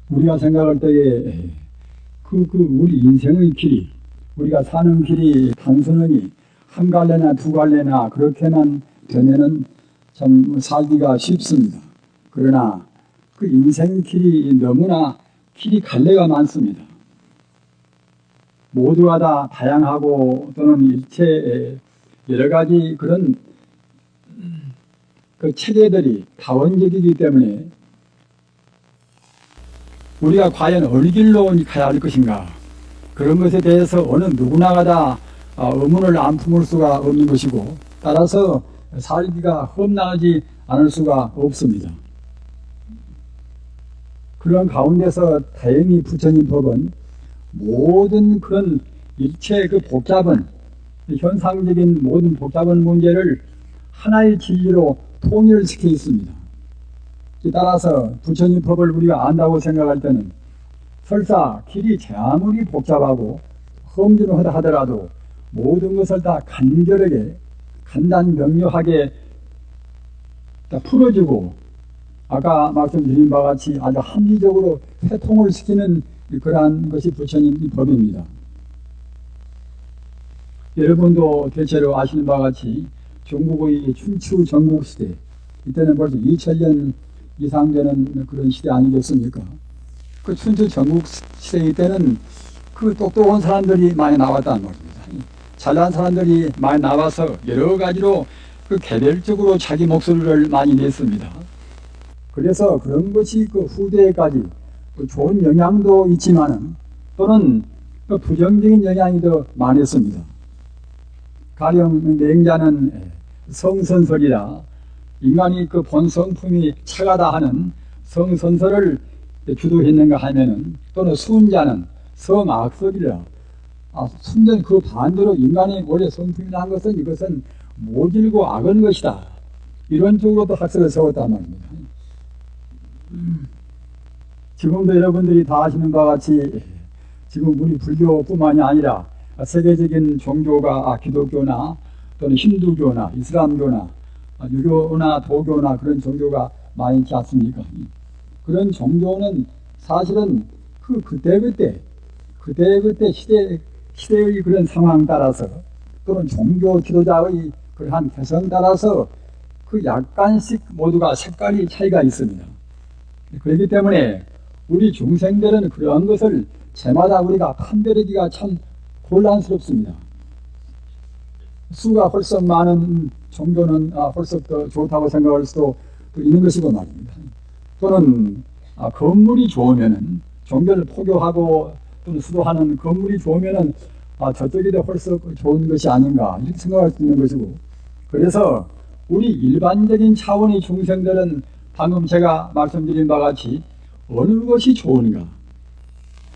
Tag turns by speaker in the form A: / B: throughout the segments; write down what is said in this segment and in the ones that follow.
A: 우리가 생각할 때에 우리 인생의 길이, 우리가 사는 길이 단순히 한 갈래나 두 갈래나 그렇게만 되면은 참 살기가 쉽습니다. 그러나 그 인생 길이 너무나 길이 갈래가 많습니다. 모두가 다 다양하고 또는 일체의 여러 가지 그런 그 체계들이 다원적이기 때문에 우리가 과연 어느 길로 가야 할 것인가, 그런 것에 대해서 어느 누구나가 다 의문을 안 품을 수가 없는 것이고, 따라서 살기가 험난하지 않을 수가 없습니다. 그런 가운데서 다행히 부처님 법은 모든 그런 일체 그 복잡한 현상적인 모든 복잡한 문제를 하나의 진리로 통일시켜 있습니다. 따라서 부처님 법을 우리가 안다고 생각할 때는 설사 길이 아무리 복잡하고 험준하다 하더라도 모든 것을 다 간결하게 간단명료하게 다 풀어주고, 아까 말씀드린 바와 같이 아주 합리적으로 회통을 시키는 그러한 것이 부처님 법입니다. 여러분도 대체로 아시는 바와 같이 중국의 춘추 전국시대, 이때는 벌써 2000년 이상 되는 그런 시대 아니겠습니까? 그 춘추 전국시대 때는 그 똑똑한 사람들이 많이 나왔단 말입니다. 잘난 사람들이 많이 나와서 여러 가지로 그 개별적으로 자기 목소리를 많이 냈습니다. 그래서 그런 것이 그 후대까지 그 좋은 영향도 있지만은 또는 그 부정적인 영향이 더 많았습니다. 가령 맹자는 성선설이라 인간이 그 본성품이 차가다 하는 성선설을 주도했는가 하면은, 또는 수은자는 성악설이라 순전 그 반대로 인간이 원래 성품이라 한 것은 이것은 모질고 악한 것이다, 이런 쪽으로도 학설을 세웠단 말입니다. 지금도 여러분들이 다 아시는 바와 같이 지금 우리 불교뿐만이 아니라 세계적인 종교가 기독교나 또는 힌두교나 이슬람교나 유교나 도교나 그런 종교가 많이 있지 않습니까? 그런 종교는 사실은 그때그때 시대의 그런 상황 따라서 또는 종교 지도자의 그러한 개성 따라서 그 약간씩 모두가 색깔이 차이가 있습니다. 그렇기 때문에 우리 중생들은 그러한 것을 제마다 우리가 판별하기가 참 곤란스럽습니다. 수가 훨씬 많은 종교는 훨씬 더 좋다고 생각할 수도 있는 것이고 말입니다. 또는 건물이 좋으면은 종교를 포교하고 또는 수도하는 건물이 좋으면은 저쪽이 더 훨씬 좋은 것이 아닌가, 이렇게 생각할 수 있는 것이고, 그래서 우리 일반적인 차원의 중생들은 방금 제가 말씀드린 바와 같이 어느 것이 좋은가,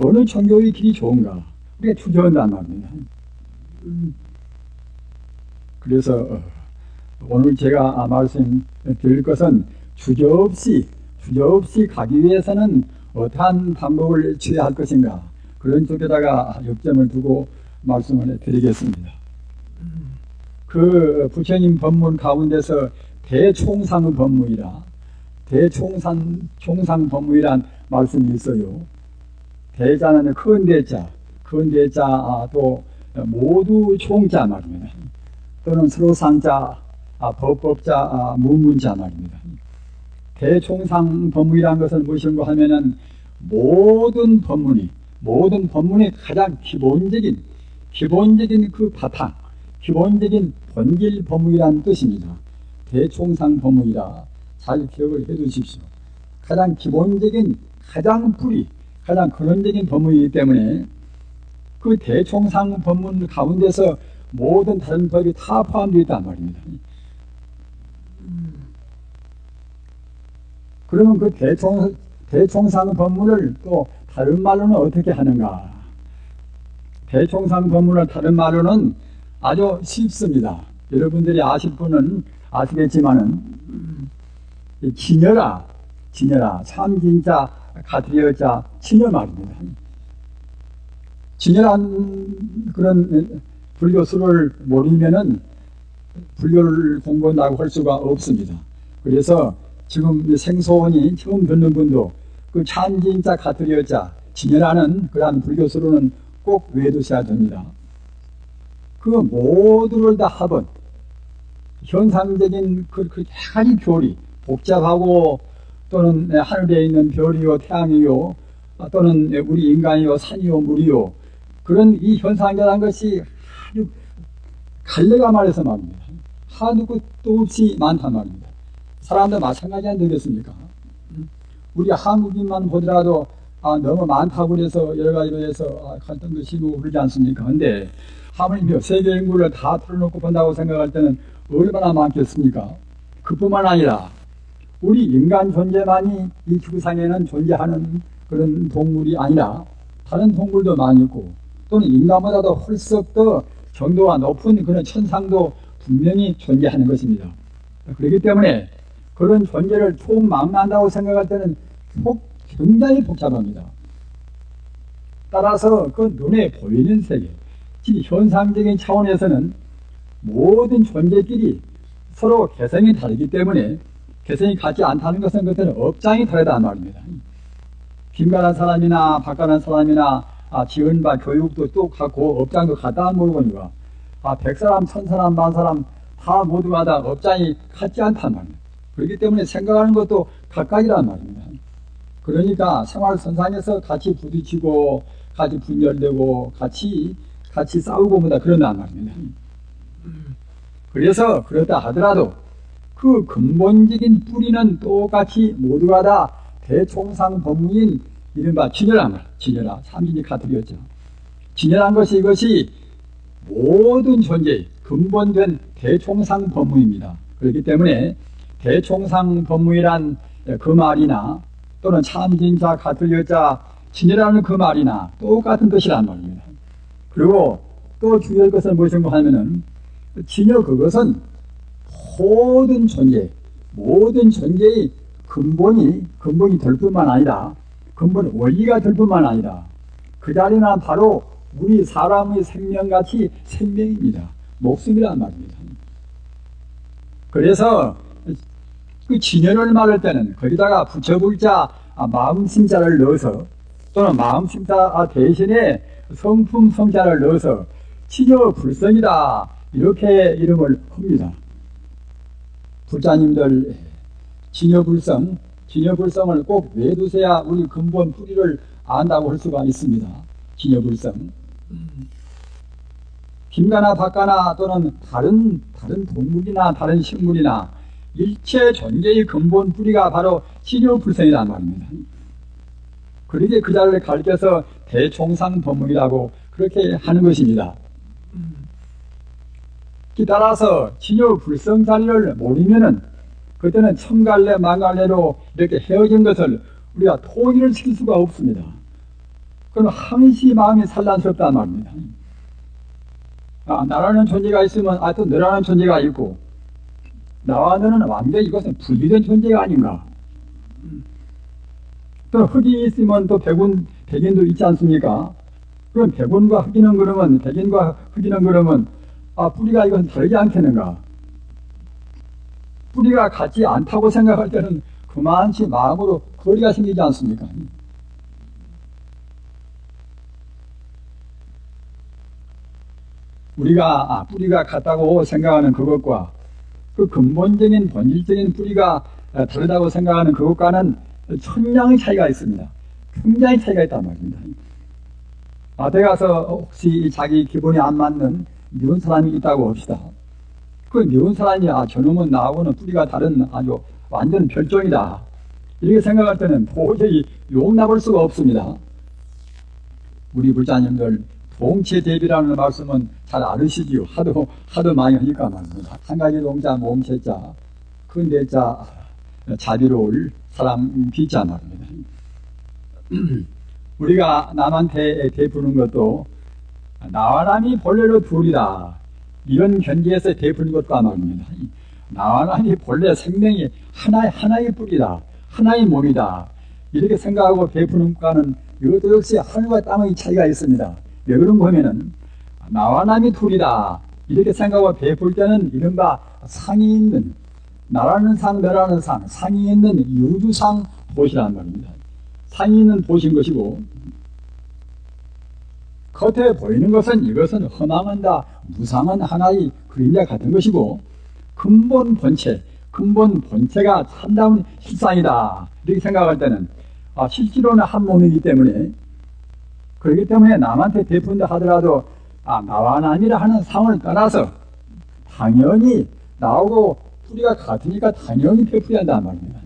A: 어느 종교의 길이 좋은가 우리가 추정한단 말입니다. 그래서 오늘 제가 말씀드릴 것은 주저없이 가기 위해서는 어떠한 방법을 취해야 할 것인가, 그런 쪽에다가 역점을 두고 말씀을 드리겠습니다. 그 부처님 법문 가운데서 대총상 법문이란 말씀이 있어요. 대자는 큰 대자도 모두 총자 말입니다. 또는 서로상자, 법법자, 문문자 말입니다. 대총상 법문이란 것은 무엇인가 하면은 모든 법문이 가장 기본적인 그 바탕, 기본적인 본질 법문이라는 뜻입니다. 대총상 법문이라 잘 기억을 해 두십시오. 가장 기본적인, 가장 근원적인 법문이기 때문에 그 대총상 법문 가운데서 모든 다른 법이 다 포함되어 있단 말입니다. 그러면 그 대총상 법문을 또 다른 말로는 어떻게 하는가? 대총상 법문을 다른 말로는 아주 쉽습니다. 여러분들이 아실 분은 아시겠지만은 진여라 참진자 가트리어자 진여 말입니다. 진여란 그런 불교수를 모르면은 불교를 공부한다고 할 수가 없습니다. 그래서 지금 생소하니 처음 듣는 분도 그 참진자 가트리어자 진여라는 그러한 불교수로는 꼭 외두셔야 됩니다. 그 모두를 다 합은 현상적인 그 가지 교리, 복잡하고 또는 하늘에 있는 별이요 태양이요 또는 우리 인간이요 산이요 물이요 그런 이 현상이라는 것이 아주 갈래가 말해서 말입니다. 한두 끝도 없이 많단 말입니다. 사람도 마찬가지 안 되겠습니까? 우리 한국인만 보더라도 너무 많다고 그래서 여러 가지로 해서 갈등도 심고 그러지 않습니까? 근데 하물며 세계 인구를 다 털어놓고 본다고 생각할 때는 얼마나 많겠습니까? 그뿐만 아니라 우리 인간 존재만이 이 지구상에는 존재하는 그런 동물이 아니라 다른 동물도 많이 있고 또는 인간보다도 훨씬 더 정도가 높은 그런 천상도 분명히 존재하는 것입니다. 그렇기 때문에 그런 존재를 총망라한다고 생각할 때는 굉장히 복잡합니다. 따라서 그 눈에 보이는 세계, 즉 현상적인 차원에서는 모든 존재끼리 서로 개성이 다르기 때문에 개성이 같지 않다는 것은 그때는 업장이 다르다는 말입니다. 김가란 사람이나 박가란 사람이나 지은 바 교육도 똑같고 업장도 같다 모르거니와 100사람, 1000사람, 10,000사람 다 모두가 다 업장이 같지 않단 말입니다. 그렇기 때문에 생각하는 것도 각각이란 말입니다. 그러니까 생활선상에서 같이 부딪히고 같이 분열되고 같이 싸우고 뭐다 그런단 말입니다. 그래서 그렇다 하더라도 그 근본적인 뿌리는 똑같이 모두가 다 대총상 법무인 이른바 진여란 말, 진여라 삼진이 가트리었죠. 진여란 것이 이것이 모든 존재의 근본된 대총상 법무입니다. 그렇기 때문에 대총상 법무이란 그 말이나 또는 참진자 가트리어자 진여라는 그 말이나 똑같은 뜻이란 말입니다. 그리고 또 주의할 것은 무엇인가 하면은 진여 그것은 모든 존재의 근본이 될 뿐만 아니라 근본 원리가 될 뿐만 아니라 그 자리는 바로 우리 사람의 생명같이 생명입니다. 목숨이란 말입니다. 그래서 그 진여를 말할 때는 거기다가 붙여불자 마음심자를 넣어서 또는 마음심자 대신에 성품 성자를 넣어서 진여불성이다 이렇게 이름을 합니다. 불자님들 진여불성을 꼭 외두셔야 우리 근본 뿌리를 안다고 할 수가 있습니다. 진여불성. 김가나 박가나 또는 다른 동물이나 다른 식물이나 일체 존재의 근본 뿌리가 바로 진여불성이란 말입니다. 그렇게 그 자리를 가르쳐서 대총상법문이라고 그렇게 하는 것입니다. 따라서 진여불성 자리를 모르면은 그때는 천갈래 만갈래로 이렇게 헤어진 것을 우리가 통일을 시킬 수가 없습니다. 그럼 항시 마음이 산란스럽단 말입니다. 나라는 존재가 있으면 또 너라는 존재가 있고 나와 너는 완전히 이것은 분리된 존재가 아닌가. 또 흑인이 있으면 또 백인도 있지 않습니까? 그럼 백인과 흑인은 그러면 뿌리가 이것은 다르지 않겠는가? 뿌리가 같지 않다고 생각할 때는 그만치 마음으로 거리가 생기지 않습니까? 우리가 뿌리가 같다고 생각하는 그것과 그 근본적인 본질적인 뿌리가 다르다고 생각하는 그것과는 천냥의 차이가 있습니다. 굉장히 차이가 있단 말입니다. 마트에 가서 혹시 자기 기분이 안 맞는 미운 사람이 있다고 합시다. 그 미운 사람이 저놈은 나하고는 뿌리가 다른 아주 완전 별종이다 이렇게 생각할 때는 도저히 용납할 수가 없습니다. 우리 불자님들 동체대비라는 말씀은 잘 알으시지요. 하도 많이 하니까 말입니다. 한 가지 동자 몸체자 그 내자 자비로울 사람 비자 말입니다. 우리가 남한테 대푸는 것도 나와 남이 본래로 둘이다 이런 견지에서 대푸는 것과 말입니다. 나와 남이 본래 생명이 하나의 뿌리다 하나의 몸이다 이렇게 생각하고 베푸는 것과는 이것도 역시 하늘과 땅의 차이가 있습니다. 왜 그런가 하면은 나와 남이 둘이다 이렇게 생각하고 베풀 때는 이른바 상이 있는 나라는 상 너라는 상이 있는 유주상 도시라는 말입니다. 상인은 보신 것이고, 겉에 보이는 것은 이것은 허망한다, 무상한 하나의 그림자 같은 것이고, 근본 본체가 참다운 실상이다, 이렇게 생각할 때는 실제로는 한 몸이기 때문에, 그렇기 때문에 남한테 베푼다 하더라도 나와 남이라 하는 상을 떠나서 당연히 나하고 뿌리가 같으니까 당연히 베풀어야 한단 말입니다.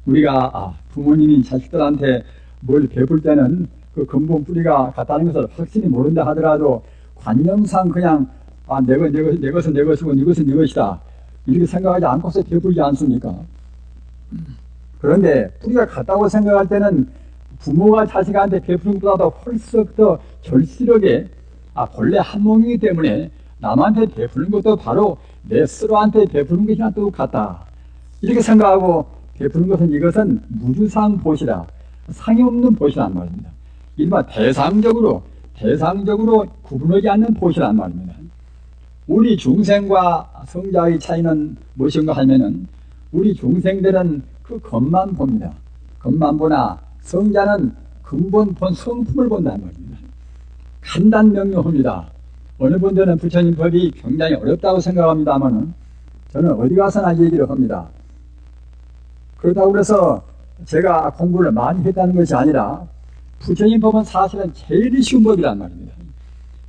A: 우리가 부모님이 자식들한테 뭘 베풀 때는 그 근본 뿌리가 같다는 것을 확실히 모른다 하더라도 관념상 그냥 내 것은 내 것이고 네 것은 네 것이다, 이렇게 생각하지 않고서 베풀지 않습니까? 그런데 뿌리가 같다고 생각할 때는 부모가 자식한테 베푸는 것보다도 훨씬 더 절실하게 본래 한 몸이기 때문에 남한테 베푸는 것도 바로 내 스스로한테 베푸는 것이나 똑같다, 이렇게 생각하고 베푸는 것은 이것은 무주상 보시라, 상이 없는 보시란 말입니다. 일반 대상적으로 구분하지 않는 보시란 말입니다. 우리 중생과 성자의 차이는 무엇인가 하면은 우리 중생들은 그 겉만 봅니다. 겉만 보나 성자는 근본 본 성품을 본다는 말입니다. 간단명료합니다. 어느 분들은 부처님 법이 굉장히 어렵다고 생각합니다만은 저는 어디 가서나 얘기를 합니다. 그렇다고 해서 제가 공부를 많이 했다는 것이 아니라 부처님 법은 사실은 제일 쉬운 법이란 말입니다.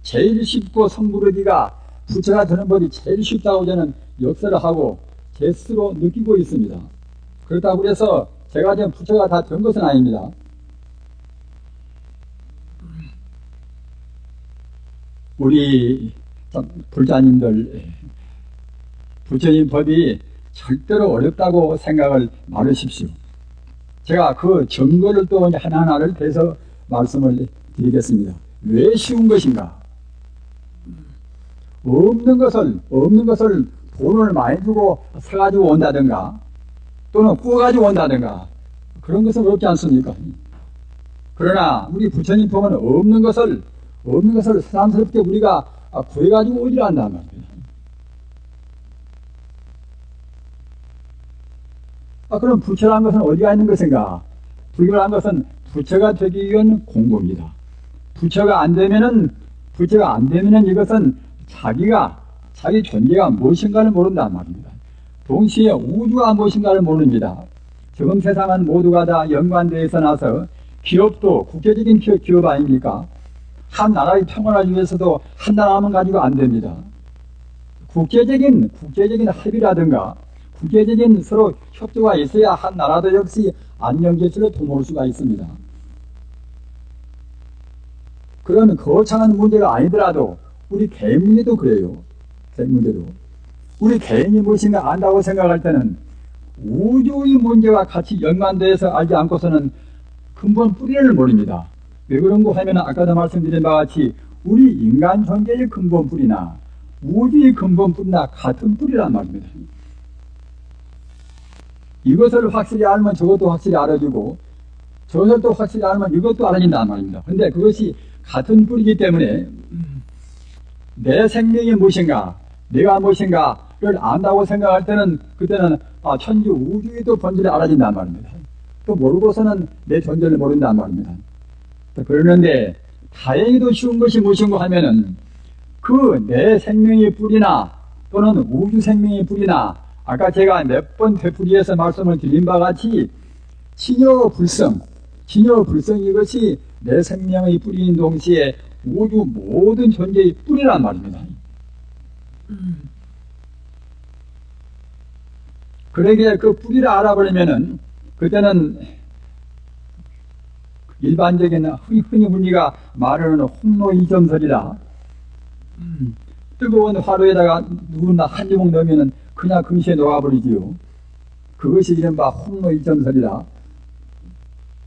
A: 제일 쉽고 성부르기가 부처가 드는 법이 제일 쉽다고 저는 역설을 하고 제 스스로 느끼고 있습니다. 그렇다고 해서 제가 지금 부처가 다 된 것은 아닙니다. 우리 불자님들, 부처님 법이 절대로 어렵다고 생각을 말으십시오. 제가 그 증거를 또 하나하나를 대서 말씀을 드리겠습니다. 왜 쉬운 것인가? 없는 것을 돈을 많이 주고 사가지고 온다든가 또는 구워가지고 온다든가 그런 것은 어렵지 않습니까? 그러나 우리 부처님 법은 없는 것을 새삼스럽게 우리가 구해가지고 오지를 않단 말입니다. 그럼 부처라는 것은 어디가 있는 것인가? 불교라는 것은 부처가 되기 위한 공부입니다. 부처가 안 되면은 이것은 자기 존재가 무엇인가를 모른단 말입니다. 동시에 우주가 무엇인가를 모릅니다. 지금 세상은 모두가 다 연관되어서 나서 기업도 국제적인 기업 아닙니까? 한 나라의 평화를 위해서도 한 나라만 가지고 안 됩니다. 국제적인 합의라든가 국제적인 서로 협조가 있어야 한 나라도 역시 안정제치로 도모할 수가 있습니다. 그런 거창한 문제가 아니더라도 우리 개인 문제도 그래요. 개인 문제도. 우리 개인이 무엇인가 안다고 생각할 때는 우주의 문제와 같이 연관되어서 알지 않고서는 근본 뿌리를 모릅니다. 왜 그런가 하면 아까도 말씀드린 바와 같이 우리 인간 존재의 근본 뿌리나 우주의 근본 뿌리나 같은 뿌리란 말입니다. 이것을 확실히 알면 저것도 확실히 알아주고 저것을 또 확실히 알면 이것도 알아진단 말입니다. 그런데 그것이 같은 뿌리이기 때문에 내 생명이 무엇인가, 내가 무엇인가를 안다고 생각할 때는 그때는 천지 우주의 또 본질을 알아진단 말입니다. 또 모르고서는 내 존재를 모른단 말입니다. 그러는데 다행히도 쉬운 것이 무엇인가 하면은 그 내 생명의 뿌리나 또는 우주 생명의 뿌리나 아까 제가 몇 번 되풀이해서 말씀을 드린 바와 같이 진여불성 이것이 내 생명의 뿌리인 동시에 우주 모든 존재의 뿌리란 말입니다. 그러기에 그 뿌리를 알아버리면은 그때는 일반적인 흔히 우리가 말하는 홍로이점설이라 뜨거운 화로에다가 누구나 한 주먹 넣으면은 그냥 금시에 녹아버리지요. 그것이 이른바 홍로이점설이라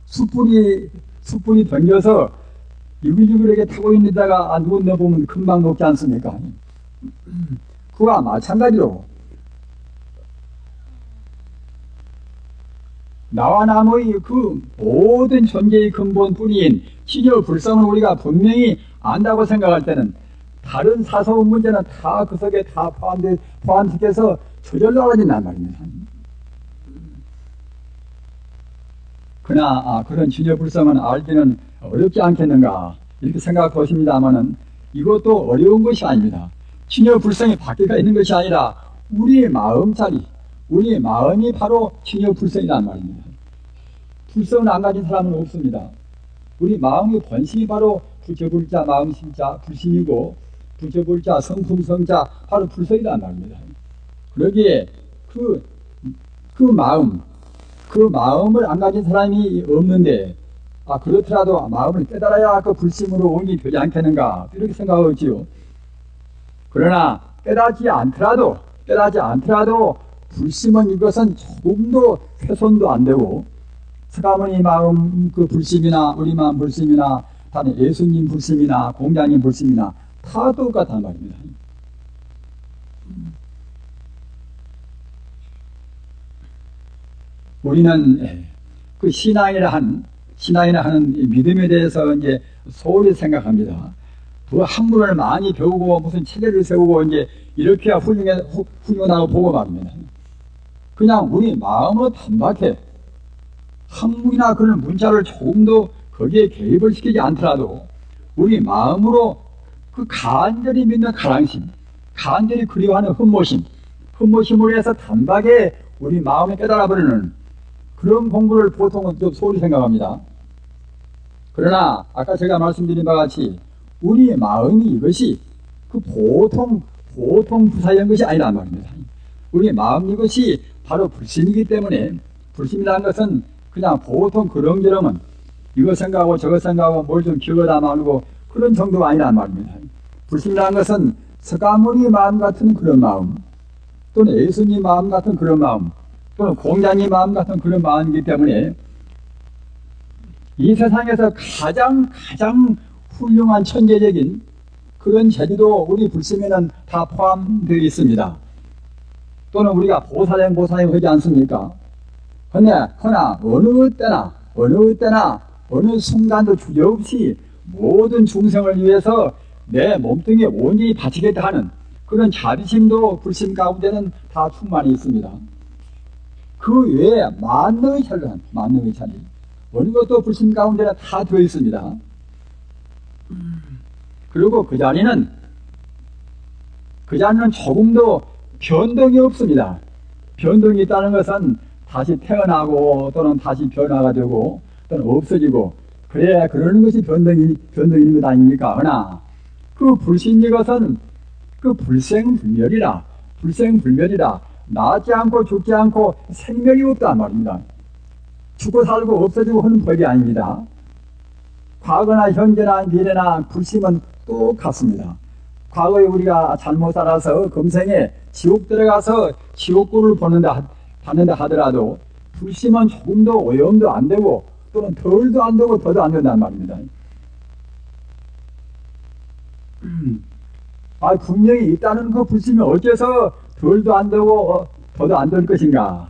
A: 숯불이 던져서 유글유글하게 타고 있는 데다가 누구 넣어보면 금방 녹지 않습니까? 그와 마찬가지로 나와 남의 그 모든 존재의 근본 뿌리인 진여불성을 우리가 분명히 안다고 생각할 때는 다른 사소한 문제는 다 그 속에 다 포함시켜서 저절로 알아진단 말입니다. 그러나 그런 진여불성은 알기는 어렵지 않겠는가 이렇게 생각하십니다마는 이것도 어려운 것이 아닙니다. 진여불성이 밖에가 있는 것이 아니라 우리의 마음자리, 우리의 마음이 바로 진여불성이란 말입니다. 불성을 안 가진 사람은 없습니다. 우리 마음의 본심이 바로 부처불자 마음심자 불심이고 부처불자 성품성자 바로 불성이란 말입니다. 그러기에 그 마음을 안 가진 사람이 없는데 그렇더라도 마음을 깨달아야 그 불심으로 옮기 되지 않겠는가 이렇게 생각하지요. 그러나 깨닫지 않더라도 불심은 이것은 조금도 훼손도 안 되고 서가모니 마음 그 불심이나 우리 마음 불심이나 다른 예수님 불심이나 공자님 불심이나 다 똑같단 말입니다. 우리는 그 신앙이라 하는 믿음에 대해서 이제 소홀히 생각합니다. 그 학문을 많이 배우고 무슨 체계를 세우고 이제 이렇게 훌륭하다고 보고 말입니다. 그냥 우리 마음은 단박에 학문이나 그런 문자를 조금도 거기에 개입을 시키지 않더라도 우리 마음으로 그 간절히 믿는 가랑심, 간절히 그리워하는 흠모심으로 해서 단박에 우리 마음에 깨달아버리는 그런 공부를 보통은 좀 소홀히 생각합니다. 그러나 아까 제가 말씀드린 바와 같이 우리 마음이 이것이 그 보통 부사한 것이 아니란 말입니다. 우리 마음 이것이 바로 불심이기 때문에 불심이라는 것은 그냥 보통 그런저런은 이거 생각하고 저거 생각하고 뭘 좀 기억하다 말고 그런 정도가 아니란 말입니다. 불심이라는 것은 서가모니 마음 같은 그런 마음 또는 예수님 마음 같은 그런 마음 또는 공자님 마음 같은 그런 마음이기 때문에 이 세상에서 가장 훌륭한 천재적인 그런 재주도 우리 불심에는 다 포함되어 있습니다. 또는 우리가 보살행 하지 않습니까? 그러나 어느 때나 어느 순간도 주저없이 모든 중생을 위해서 내 몸뚱이에 온전히 바치겠다 하는 그런 자비심도 불심 가운데는 다 충만히 있습니다. 그 외에 만능의 차리 어느 것도 불심 가운데는 다 되어 있습니다. 그리고 그 자리는 조금도 변동이 없습니다. 변동이 있다는 것은 다시 태어나고 또는 다시 변화가 되고 또는 없어지고 그러는 것이 변동이 있는 것 아닙니까? 그러나 그 불신 이것은 그 불생불멸이라 나지 않고 죽지 않고 생명이 없단 말입니다. 죽고 살고 없어지고 하는 법이 아닙니다. 과거나 현재나 미래나 불심은 똑같습니다. 과거에 우리가 잘못 살아서 금생에 지옥 들어가서 지옥불을 받는다 하더라도 불심은 조금도 오염도 안 되고 또는 덜도 안 되고 더도 안 된단 말입니다. 분명히 있다는 그 불심이 어째서 덜도 안 되고 더도 안 될 것인가?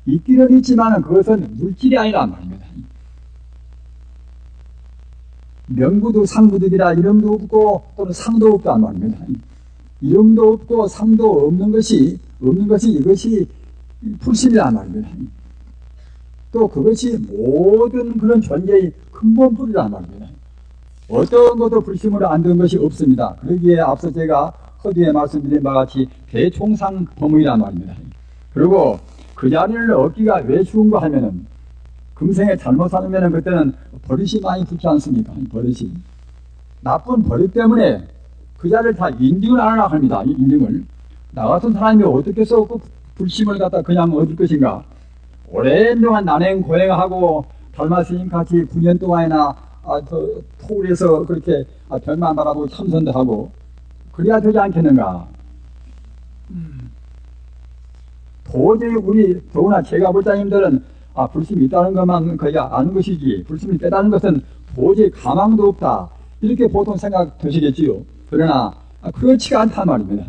A: 있기는 있지만 그것은 물질이 아니란 말입니다. 명부도 상부득이라 이름도 없고 또는 상도 없단 말입니다. 이름도 없고 상도 없는 것이 이것이 불심이란 말입니다. 또 그것이 모든 그런 존재의 근본불이란 말입니다. 어떤 것도 불심으로 안 된 것이 없습니다. 그러기에 앞서 제가 허두에 말씀드린 바와 같이 대총상법문이란 말입니다. 그리고 그 자리를 얻기가 왜 쉬운가 하면은 금생에 잘못 살면은 그때는 버릇이 많이 붙지 않습니까? 버릇이. 나쁜 버릇 때문에 그 자리를 다 인증을 안 하려고 합니다. 인증을. 나 같은 사람이 어떻게 해서 그 불심을 갖다 그냥 얻을 것인가? 오랜 동안 난행 고행하고 달마 스님 같이 9년 동안이나 토굴에서 그렇게 별만 바라보고 참선도 하고 그래야 되지 않겠는가? 도저히 더구나 제가 볼자님들은 불심이 있다는 것만 거기가 아는 것이지 불심이 빼다는 것은 도저히 가망도 없다 이렇게 보통 생각되시겠지요. 그러나 그렇지가 않단 말입니다.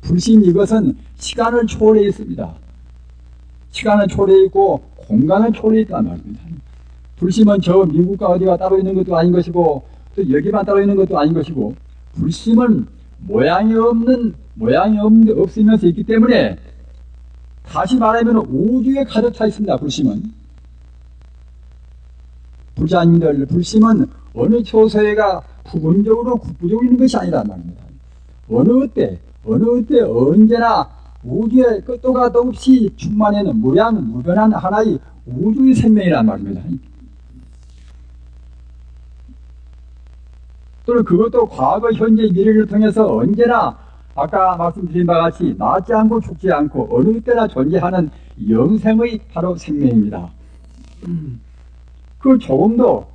A: 불심 이것은 시간을 초월해 있습니다. 시간을 초월해 있고 공간을 초월해 있단 말입니다. 불심은 저 미국과 어디가 따로 있는 것도 아닌 것이고 또 여기만 따로 있는 것도 아닌 것이고 불심은 모양이 없으면서 있기 때문에 다시 말하면 우주에 가득 차 있습니다. 불심은. 불자님들, 불심은 어느 초소에가 부분적으로 국부적으로 있는 것이 아니란 말입니다. 어느 때 언제나 우주의 끝도 가도 없이 충만하는 무량무변한 하나의 우주의 생명이란 말입니다. 또는 그것도 과거, 현재, 미래를 통해서 언제나 아까 말씀드린 바와 같이 낫지 않고 죽지 않고 어느 때나 존재하는 영생의 바로 생명입니다. 그 조금도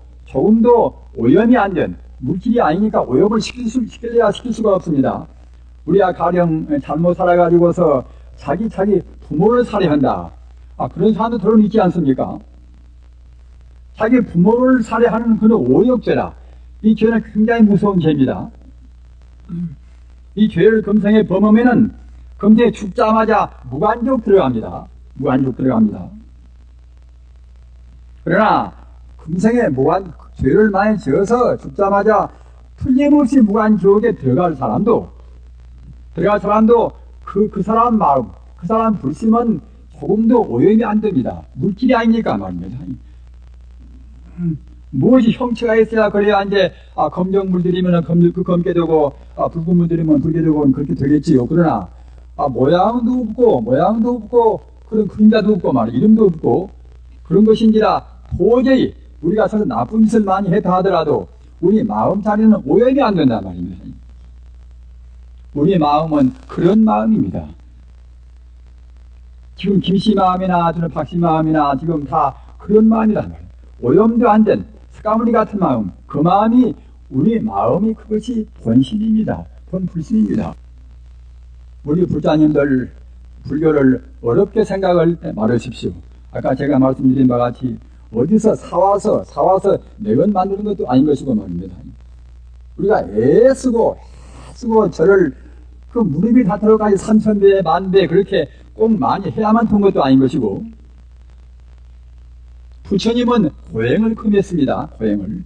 A: 오염이 안 된 물질이 아니니까 오염을 시킬 수가 없습니다. 우리가 가령 잘못 살아가지고서 자기 부모를 살해한다. 그런 사람도 들어는 있지 않습니까? 자기 부모를 살해하는 그런 오역죄라. 이 죄는 굉장히 무서운 죄입니다. 이 죄를 금생에 범하면은 금생에 죽자마자 무간족 들어갑니다. 그러나 금생에 죄를 많이 지어서 죽자마자 틀림없이 무간지옥에 들어갈 사람도 그 사람 마음, 그 사람 불심은 조금도 오염이 안 됩니다. 물질이 아니니까 말입니다. 무엇이 형체가 있어야 그래야 이제 검정물 들이면 검게 되고 붉은 물 들이면 붉게 되고 그렇게 되겠지요. 그러나 모양도 없고 그런 그림자도 없고 말이야. 이름도 없고 그런 것인지라 도저히 우리가 서서 나쁜 짓을 많이 했다 하더라도 우리 마음 자리는 오염이 안 된단 말입니다. 우리 마음은 그런 마음입니다. 지금 김씨 마음이나 저는 박씨 마음이나 지금 다 그런 마음이란 말이에요. 오염도 안 된 스까무리 같은 마음, 그 마음이 우리 마음이 그것이 본심입니다. 본불심입니다. 우리 불자님들 불교를 어렵게 생각을 말하십시오. 아까 제가 말씀드린 바와 같이 어디서 사와서 매번 만드는 것도 아닌 것이고 말입니다. 우리가 애쓰고 저를 그 무릎이 닿도록까지 3000배, 10,000배 그렇게 꼭 많이 해야만 된 것도 아닌 것이고 부처님은 고행을 금했습니다. 고행을.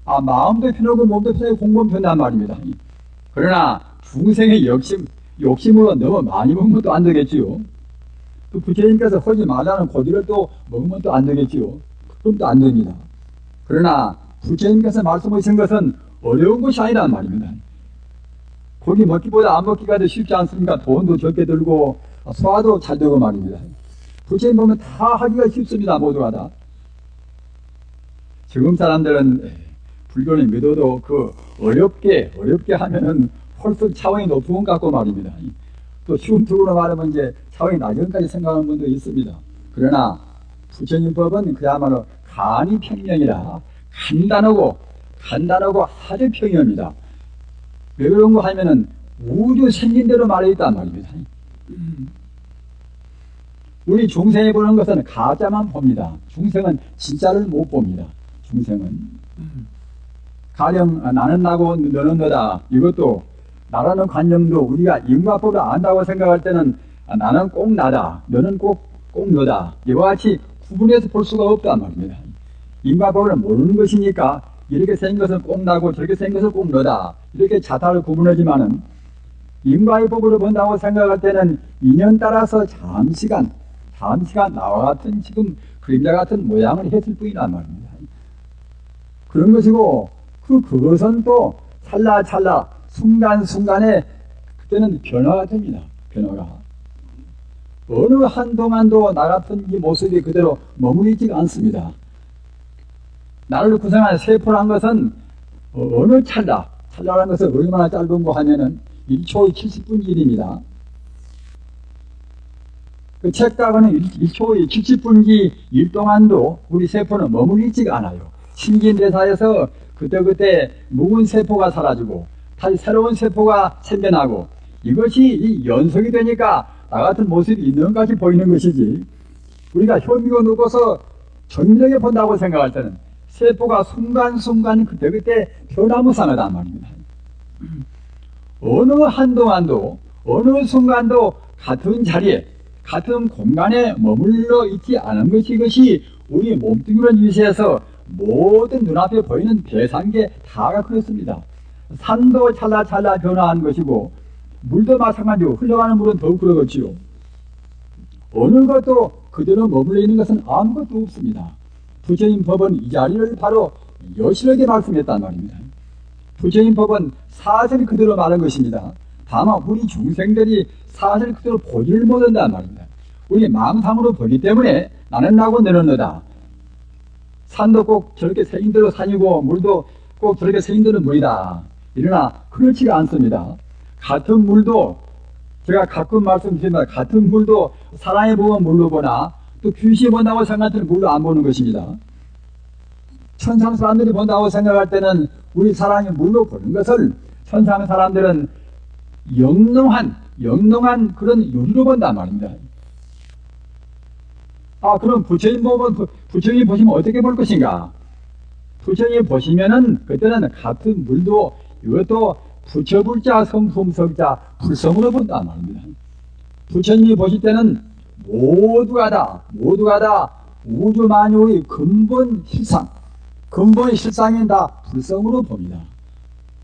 A: 마음도 편하고 몸도 편하고 공부는 편한 말입니다. 그러나 중생의 욕심으로 너무 많이 먹으면 또 안 되겠지요. 또 부처님께서 하지 말라는 고지를 또 먹으면 또 안 되겠지요. 그럼 또 안 됩니다. 그러나 부처님께서 말씀하신 것은 어려운 것이 아니란 말입니다. 고기 먹기보다 안 먹기가 더 쉽지 않습니까? 돈도 적게 들고 소화도 잘 되고 말입니다. 부처님 보면 다 하기가 쉽습니다. 모두가 다. 지금 사람들은 불교를 믿어도 그 어렵게 하면은 홀수 차원이 높은 것 같고 말입니다. 또 쉬운 쪽으로 말하면 이제 차원이 낮은 것까지 생각하는 분도 있습니다. 그러나 부처님 법은 그야말로 간이 평명이라 간단하고 아주 평이합니다. 왜 그런 거 하면은 우주 생긴 대로 말해있단 말입니다. 우리 중생이 보는 것은 가짜만 봅니다. 중생은 진짜를 못 봅니다. 중생은 가령 나는 나고 너는 너다. 이것도 나라는 관념도 우리가 인과법을 안다고 생각할 때는 나는 꼭 나다. 너는 꼭 너다. 이와 같이 구분해서 볼 수가 없단 말입니다. 인과법을 모르는 것이니까 이렇게 생긴 것은 꼭 나고 저렇게 생긴 것은 꼭 너다. 이렇게 자타를 구분하지만은 인과의 법으로 본다고 생각할 때는 인연 따라서 잠시간 나와 같은 지금 그림자 같은 모양을 했을 뿐이란 말입니다. 그런 것이고 그것은 또 찰나 순간순간에 그때는 변화가 됩니다. 변화가. 어느 한동안도 나 같은 이 모습이 그대로 머무르지가 않습니다. 나를 구성한 세포란 것은 어느 찰나라는 것은 얼마나 짧은 거 하면은 1초의 70분의 1입니다. 그 책각은 1초의 70분기 1 동안도 우리 세포는 머무르지가 않아요. 신진대사에서 그때 묵은 세포가 사라지고 다시 새로운 세포가 생겨나고 이것이 이 연속이 되니까 나 같은 모습이 있는 것 같이 보이는 것이지 우리가 현미고 누고서 정밀하게 본다고 생각할 때는 세포가 순간순간 그때 변화무쌍하단 말입니다. 어느 한동안도 어느 순간도 같은 자리에 같은 공간에 머물러 있지 않은 것이 이것이 우리 몸뚱이를 위시해서 모든 눈앞에 보이는 대상계 다가 그렇습니다. 산도 찰나 변화한 것이고 물도 마찬가지고 흘러가는 물은 더욱 그렇지요. 어느 것도 그대로 머물러 있는 것은 아무것도 없습니다. 부처님 법은 이 자리를 바로 여실하게 말씀했단 말입니다. 부처님 법은 사실 그대로 말한 것입니다. 다만 우리 중생들이 사실 그대로 보지를 못한단 말입니다. 우리 망상으로 보기 때문에 나는 나고 너는 너다. 산도 꼭 저렇게 생긴 대로 산이고 물도 꼭 저렇게 생긴 대로 물이다. 그러나 그렇지가 않습니다. 같은 물도 제가 가끔 말씀드립니다. 같은 물도 사람이 보면 물로 보나 또 귀신이 본다고 생각할 때는 물로 안 보는 것입니다. 천상 사람들이 본다고 생각할 때는 우리 사람이 물로 보는 것을 천상 사람들은 영롱한 그런 유리로 본단 말입니다. 그럼 부처님 보시면 어떻게 볼 것인가? 부처님 보시면은 그때는 같은 물도 이것도 부처불자 성품석자 불성으로 본단 말입니다. 부처님이 보실 때는 모두가 다 우주만유의 근본 실상인 다 불성으로 봅니다.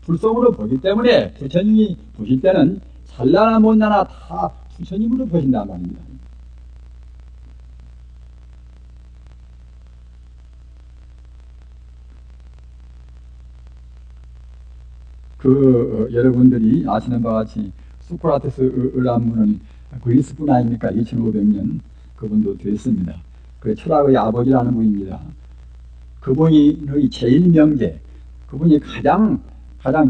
A: 불성으로 보기 때문에 부처님이 보실 때는 잘나나 못나나 다 부처님으로 보신단 말입니다. 여러분들이 아시는 바와 같이 소크라테스 을암문은 그리스분 아닙니까? 2500년 그분도 됐습니다. 그 철학의 아버지라는 분입니다. 그분의 제1명제, 그분이 가장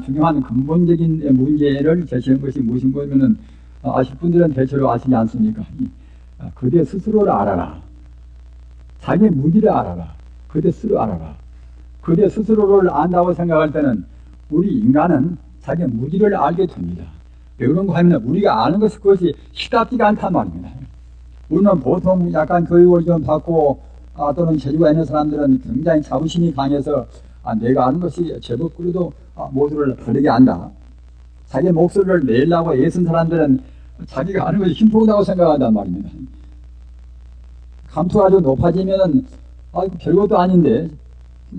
A: 중요한 근본적인 문제를 제시한 것이 무엇인 거면은 아실 분들은 대체로 아시지 않습니까? 그대 스스로를 알아라. 자기 무기를 알아라. 그대 스스로 알아라. 그대 스스로를 안다고 생각할 때는 우리 인간은 자기 무기를 알게 됩니다. 왜 그런가 하면 우리가 아는 것이 그것이 시답지가 않단 말입니다. 우리는 보통 약간 교육을 좀 받고 또는 재주가 있는 사람들은 굉장히 자부심이 강해서 내가 아는 것이 제법 그래도 모두를 다르게 안다. 자기 목소리를 내려고 애쓴 사람들은 자기가 아는 것이 힘들다고 생각한단 말입니다. 감투가 아주 높아지면 별것도 아닌데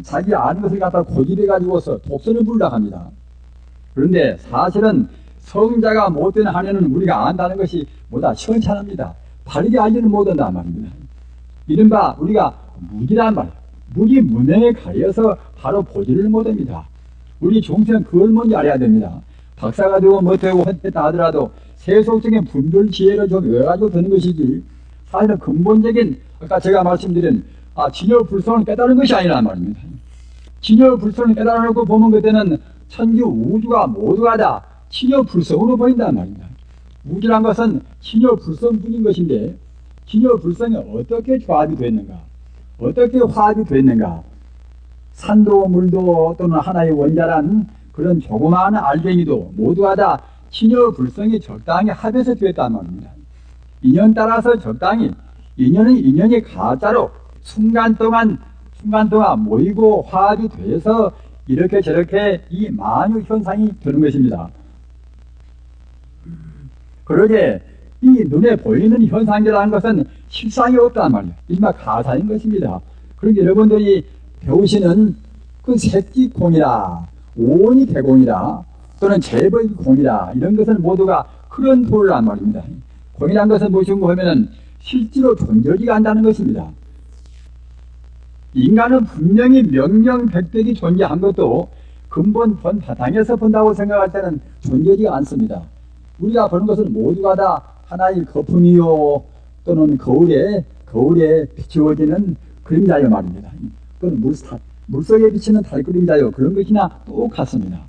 A: 자기 아는 것을 갖다 고집해가지고서 독선을 부르려고 합니다. 그런데 사실은 성자가 못된 한에는 우리가 안다는 것이 보다 시원찮습니다. 바르게 알지는 못한단 말입니다. 이른바 우리가 무기란 말이에요. 무기 무명에 가려서 바로 보지를 못합니다. 우리 종생 그걸 먼저 알아야 됩니다. 박사가 되고 못되고 했다 하더라도 세속적인 분별 지혜를 좀 외워가지고 되는 것이지 사실은 근본적인 아까 제가 말씀드린 진여불성을 깨달은 것이 아니란 말입니다. 진여불성을 깨달아놓고 보면 그때는 천지 우주가 모두가 다 진여불성으로 보인단 말입니다. 우주란 것은 진여불성뿐인 것인데 진여불성이 어떻게 조합이 됐는가? 어떻게 화합이 됐는가? 산도 물도 또는 하나의 원자란 그런 조그마한 알갱이도 모두가 다 진여불성이 적당히 합해서 되었단 말입니다. 인연 따라서 적당히 인연이 가짜로 순간 동안 모이고 화합이 돼서 이렇게 저렇게 이 만유 현상이 되는 것입니다. 그러게 이 눈에 보이는 현상이라는 것은 실상이 없단 말이에요. 일마 가사인 것입니다. 그러니까 여러분들이 배우시는 그 색지공이라 오온이 대공이라 또는 재벌 공이라 이런 것은 모두가 그런 도란 말입니다. 공이란 것은 무엇인가 하면은 실제로 존재지가 않다는 것입니다. 인간은 분명히 명명백백이 존재한 것도 근본 본 바탕에서 본다고 생각할 때는 존재지가 않습니다. 우리가 보는 것은 모두가 다 하나의 거품이요 또는 거울에 비추어지는 그림자요 말입니다. 또는 물속에 비치는 달 그림자요 그런 것이나 똑같습니다.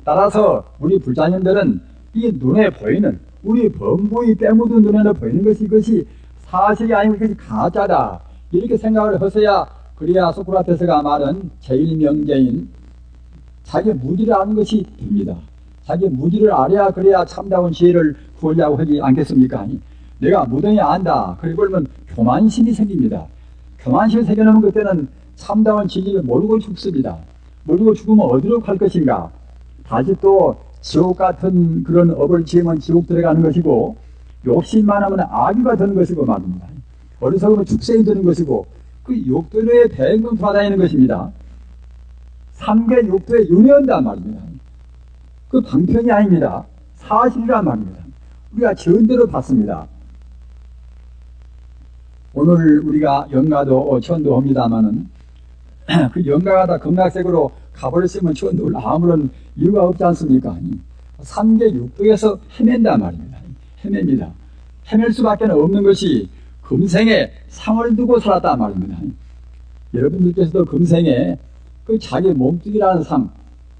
A: 따라서 우리 불자님들은 이 눈에 보이는 우리 범부의 때묻은 눈에 보이는 것이 이것이 사실이 아니고 이것이 가짜다 이렇게 생각을 하셔야 그래야 소크라테스가 말한 제1명제인 자기 무지를 아는 것이 됩니다. 자기 무지를 알아야 그래야 참다운 지혜를 구하려고 하지 않겠습니까? 내가 무등히 안다. 그러면 교만심이 생깁니다. 교만심이 생겨나면 그때는 참다운 진리를 모르고 죽습니다. 모르고 죽으면 어디로 갈 것인가? 다시 또 지옥 같은 그런 업을 지으면 지옥 들어가는 것이고 욕심만 하면 악귀가 되는 것이고 말입니다. 어리석으면 축생이 되는 것이고 그 욕도에 대행동 돌아다니는 것입니다. 3개 욕도에 윤회한단 말입니다. 그 방편이 아닙니다. 사실이란 말입니다. 우리가 전대로 봤습니다. 오늘 우리가 영가도 천도합니다마는 그 영가가 다 극락세계로 가버렸으면 천도를 아무런 이유가 없지 않습니까? 3계 6도에서 헤맨단 말입니다. 헤맵니다. 헤맬 수밖에 없는 것이 금생에 상을 두고 살았단 말입니다. 여러분들께서도 금생에 그 자기 몸뚱이라는 상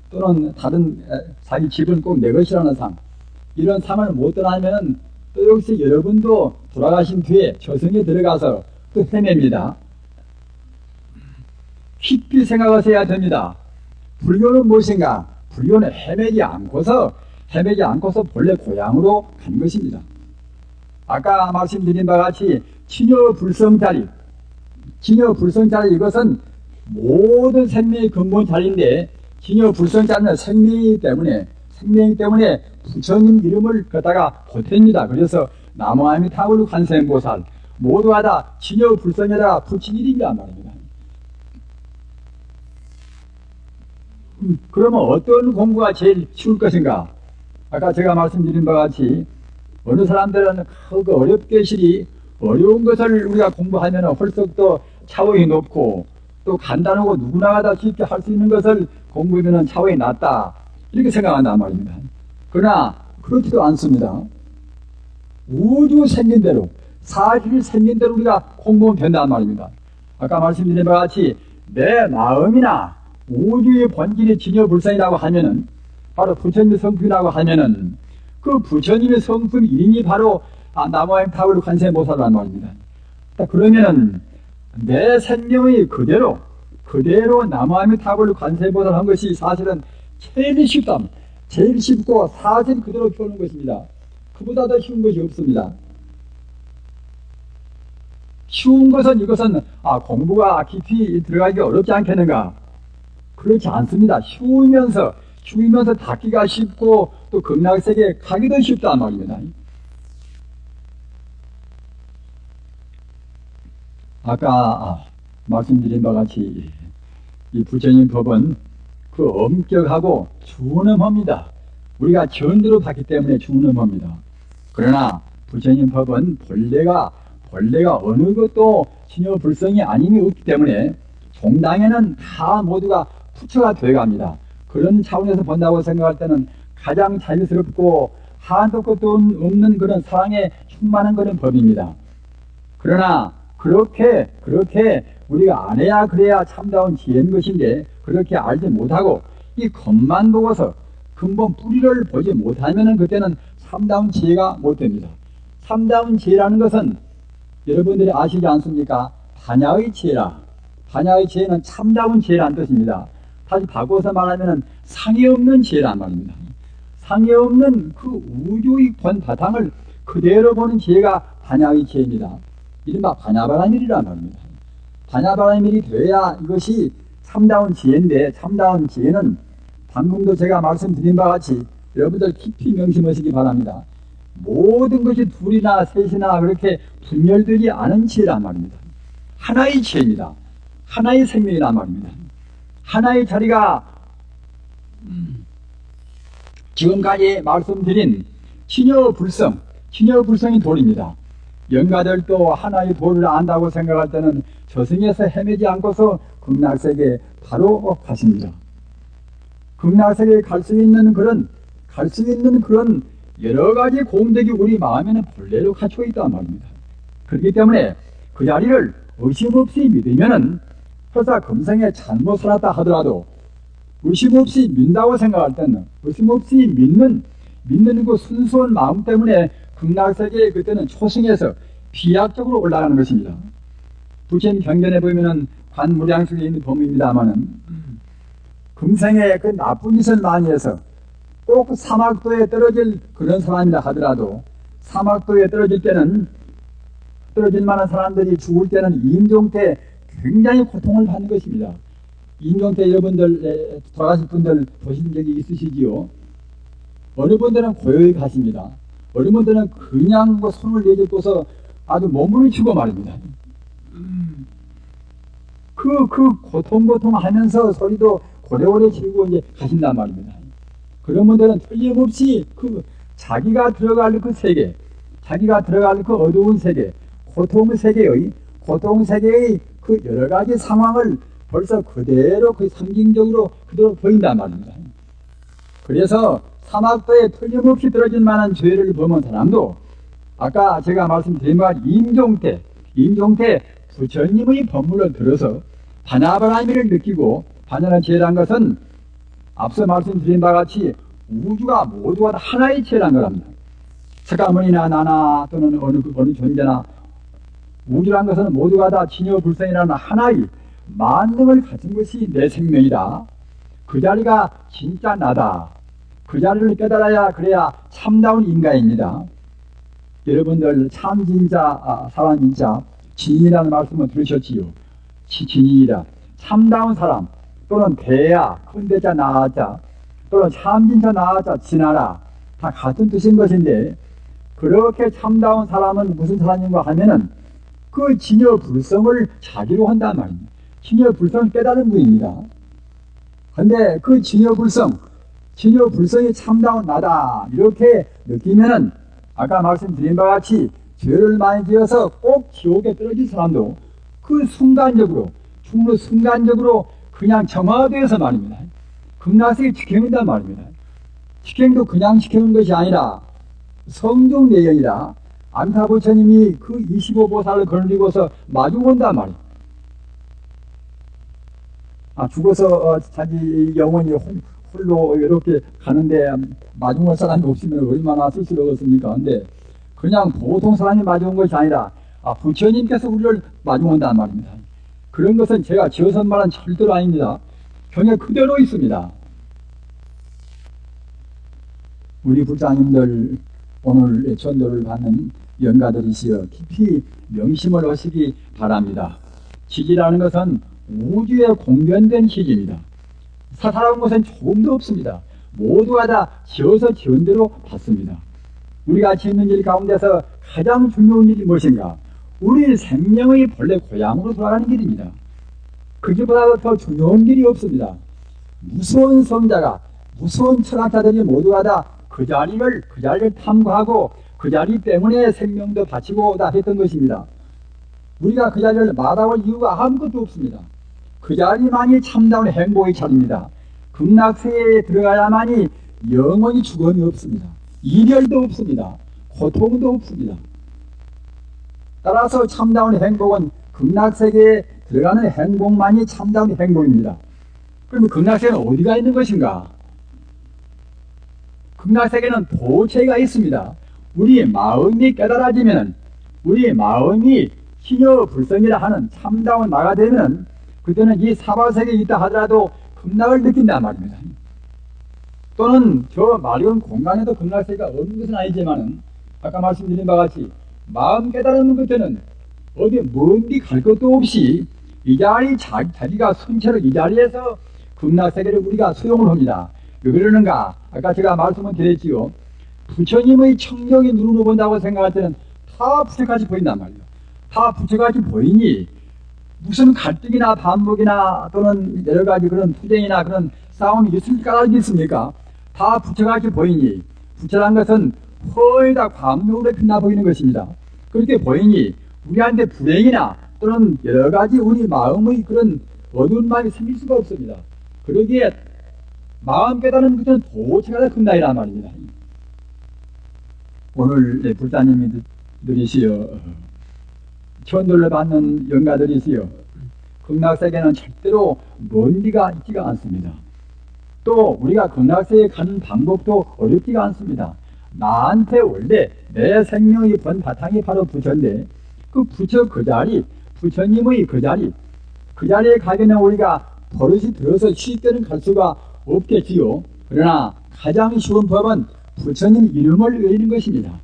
A: 또는 다른 자기 집은 꼭 내 것이라는 상 이런 상을 못 떠나면 또 역시 여러분도 돌아가신 뒤에 저승에 들어가서 또 헤맵니다. 깊이 생각하셔야 됩니다. 불교는 무엇인가? 불교는 헤매지 않고서 본래 고향으로 간 것입니다. 아까 말씀드린 바와 같이 진여불성자리 이것은 모든 생명의 근본 자리인데 진여불성자리는 생명이기 때문에 부처님 이름을 갖다가 보탭니다. 그래서 나무아미타불 관세음보살 모두가 다 진여불성에다가 붙인 이름이란 말입니다. 그러면 어떤 공부가 제일 쉬울 것인가? 아까 제가 말씀드린 바와 같이 어느 사람들은 그 어렵게 시리 어려운 것을 우리가 공부하면 헐썩 또 차원이 높고 또 간단하고 누구나 다 쉽게 할 수 있는 것을 공부하면 차원이 낮다 이렇게 생각한단 말입니다. 그러나 그렇지도 않습니다. 우주 생긴 대로 사실이 생긴 대로 우리가 공부하면 된단 말입니다. 아까 말씀드린 바와 같이 내 마음이나 우주의 본질이 진여불성이라고 하면은 바로 부처님의 성품이라고 하면은 그 부처님의 성품 이름이 바로 나무아미타불 관세음보살이란 말입니다. 그러면은 내 생명의 그대로 나무아미타불 관세음보살 한 것이 사실은 제일 쉽다. 제일 쉽고 사실 그대로 표현하는 것입니다. 그보다 더 쉬운 것이 없습니다. 쉬운 것은 이것은 공부가 깊이 들어가기 어렵지 않겠는가? 그렇지 않습니다. 쉬우면서 닿기가 쉽고 또 극락세계에 가기도 쉽단 말입니다. 아까 말씀드린 바와 같이 이 부처님 법은 그 엄격하고 준엄합니다. 우리가 전도로 봤기 때문에 준엄합니다. 그러나 부처님 법은 본래가 어느 것도 진여불성이 아님이 없기 때문에 종당에는 다 모두가 부처가 되어갑니다. 그런 차원에서 본다고 생각할 때는 가장 자유스럽고 한도 끝도 없는 그런 사랑에 충만한 그런 법입니다. 그러나 그렇게 우리가 안 해야 그래야 참다운 지혜인 것인데 그렇게 알지 못하고 이 겉만 보고서 근본 뿌리를 보지 못하면 그때는 참다운 지혜가 못 됩니다. 참다운 지혜라는 것은 여러분들이 아시지 않습니까? 반야의 지혜라. 반야의 지혜는 참다운 지혜라는 뜻입니다. 다시 바꿔서 말하면 상이 없는 지혜란 말입니다. 상이 없는 그 우주의 본 바탕을 그대로 보는 지혜가 반야의 지혜입니다. 이른바 반야바라밀이란 말입니다. 반야바라밀이 돼야 이것이 참다운 지혜인데 참다운 지혜는 방금도 제가 말씀드린 바와 같이 여러분들 깊이 명심하시기 바랍니다. 모든 것이 둘이나 셋이나 그렇게 분열되지 않은 지혜란 말입니다. 하나의 지혜입니다. 하나의 생명이란 말입니다. 하나의 자리가 지금까지 말씀드린 진여불성이 돌입니다. 영가들도 하나의 도를 안다고 생각할 때는 저승에서 헤매지 않고서 극락세계에 바로 가십니다. 극락세계에 갈 수 있는 그런 여러 가지 공덕이 우리 마음에는 본래로 갖춰 있단 말입니다. 그렇기 때문에 그 자리를 의심 없이 믿으면은 설사 금생에 잘못 살았다 하더라도 의심 없이 믿는다고 생각할 때는 의심 없이 믿는 그 순수한 마음 때문에 극락세계에 그때는 초승에서 비약적으로 올라가는 것입니다. 부처님 경전에 보면은 관무량속에 있는 법입니다만은 금생에 그 나쁜 짓을 많이 해서 꼭 사막도에 떨어질 그런 사람이라 하더라도 사막도에 떨어질 만한 사람들이 죽을 때는 임종 때 굉장히 고통을 받는 것입니다. 임종 때 여러분들 돌아가실 분들 보신 적이 있으시지요? 어느 분들은 고요히 가십니다. 어느 분들은 그냥 손을 내딛고서 아주 몸을 치고 말입니다. 그 고통하면서 소리도 고래고래 지르고 이제 가신단 말입니다. 그런 분들은 틀림없이 자기가 들어갈 그 세계, 자기가 들어갈 그 어두운 세계, 고통의 세계의 고통세계의 그 여러 가지 상황을 벌써 그대로 그 상징적으로 그대로 보인단 말입니다. 그래서 사막도에 틀림없이 떨어질 만한 죄를 범한 사람도 아까 제가 말씀드린 말 임종태 부처님의 법문을 들어서 반야바라미를 느끼고 반야의 죄란 것은 앞서 말씀드린 바와 같이 우주가 모두가 다 하나의 죄란 거랍니다. 석가모니나 나나 또는 어느 존재나 우주란 것은 모두가 다 진여불성이라는 하나의 만능을 가진 것이 내 생명이다. 그 자리가 진짜 나다. 그 자리를 깨달아야 그래야 참다운 인간입니다. 여러분들 참진자, 사람인자, 진이라는 말씀을 들으셨지요. 진이라 참다운 사람 또는 대야, 큰대자 나아자 또는 참진자 나아자 진하라 다 같은 뜻인 것인데 그렇게 참다운 사람은 무슨 사람인가 하면은 그 진여불성을 자기로 한단 말입니다. 진여불성을 깨달은 분입니다. 근데 그 진여불성이 참다운 나다 이렇게 느끼면은 아까 말씀드린 바와 같이 죄를 많이 지어서 꼭 지옥에 떨어질 사람도 그 순간적으로 그냥 정화되어서 말입니다. 극락세계 직행한단 말입니다. 직행도 그냥 직행한 것이 아니라 성종 내연이라 암타 부처님이 그 25보살을 거느리고서 마주온단 말이에요. 죽어서 자기 영혼이 홀로 이렇게 가는데 마중올 사람이 없으면 얼마나 쓸쓸하겠습니까? 근데 그냥 보통 사람이 마주온 것이 아니라 부처님께서 우리를 마주온단 말입니다. 그런 것은 제가 지어서 말한 절대로 아닙니다. 경에 그대로 있습니다. 우리 불자님들 오늘 전도를 받는 영가들이시여 깊이 명심을 하시기 바랍니다. 지지라는 것은 우주에 공변된 시기입니다. 사사로운 것은 조금도 없습니다. 모두가 다 지어서 지은 대로 받습니다. 우리가 짓는 일 가운데서 가장 중요한 일이 무엇인가? 우리 생명의 본래 고향으로 돌아가는 길입니다. 그것보다 더 중요한 길이 없습니다. 무서운 성자가, 무서운 철학자들이 모두가 다 그 자리를 탐구하고 그 자리 때문에 생명도 바치고 다 했던 것입니다. 우리가 그 자리를 마다할 이유가 아무것도 없습니다. 그 자리만이 참다운 행복의 자리입니다. 극락세계에 들어가야만이 영원히 죽음이 없습니다. 이별도 없습니다. 고통도 없습니다. 따라서 참다운 행복은 극락세계에 들어가는 행복만이 참다운 행복입니다. 그러면 극락세계는 어디가 있는 것인가? 극락세계는 도체가 있습니다. 우리 마음이 깨달아지면 우리 마음이 신여불성이라 하는 참다운 나가 되면 그때는 이 사바세계에 있다 하더라도 극락을 느낀단 말입니다. 또는 저 맑은 공간에도 극락세계가 없는 것은 아니지만 아까 말씀드린 바와 같이 마음 깨달으면 그때는 어디 먼 데 갈 것도 없이 이 자리 자기가 순체로 이 자리에서 극락세계를 우리가 수용을 합니다. 왜 그러는가? 아까 제가 말씀을 드렸지요. 부처님의 청력이 눈으로 본다고 생각할 때는 다 부처같이 보인단 말이에요. 다 부처같이 보이니 무슨 갈등이나 반목이나 또는 여러 가지 그런 투쟁이나 그런 싸움이 있을 까닭이 있습니까? 다 부처같이 보이니 부처란 것은 거의 다 광명으로 빛나 보이는 것입니다. 그렇게 보이니 우리한테 불행이나 또는 여러 가지 우리 마음의 그런 어두운 마음이 생길 수가 없습니다. 그러기에 마음 깨달은 것은 도체가 다 극락이란 말입니다. 오늘 불자님들이시여 천도를 받는 영가들이시여 극락세계는 절대로 먼 데가 있지가 않습니다. 또 우리가 극락세계에 가는 방법도 어렵지가 않습니다. 나한테 원래 내 생명의 본 바탕이 바로 부처인데 그 부처 그 자리, 부처님의 그 자리에 가기는 우리가 버릇이 들어서 쉽게는 갈 수가 없겠지요. 그러나 가장 쉬운 법은 부처님 이름을 외우는 것입니다.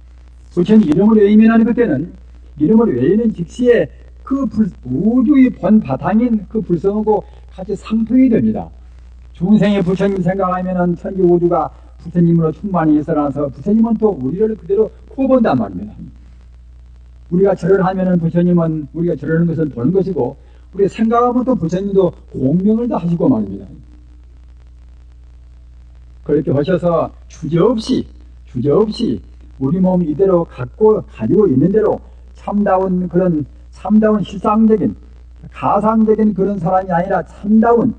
A: 부처님 이름을 외우면 그때는 이름을 외우는 즉시에 그 우주의 본 바탕인 그 불성하고 같이 상통이 됩니다. 중생의 부처님 생각하면 천지 우주가 부처님으로 충만히 있어나서 부처님은 또 우리를 그대로 구본단 말입니다. 우리가 절을 하면 부처님은 우리가 절하는 것을 보는 것이고 우리가 생각하면 또 부처님도 공명을 다 하시고 말입니다. 그렇게 하셔서 주저없이 우리 몸 이대로 가지고 있는 대로 참다운 그런 참다운 실상적인 가상적인 그런 사람이 아니라 참다운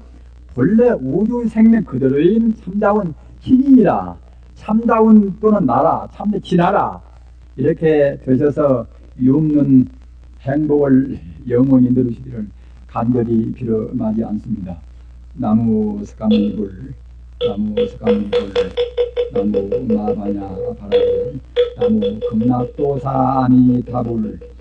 A: 본래 우주 생명 그대로에 있는 참다운 신이라, 참다운 또는 나라, 참되 지나라, 이렇게 되셔서 유없는 행복을 영원히 누리시기를 간절히 빌어마지 않습니다. 나무 스가모니불, 나무 스가모니불, 나무 마바냐 바라기, 나무 극락도사 아미타불.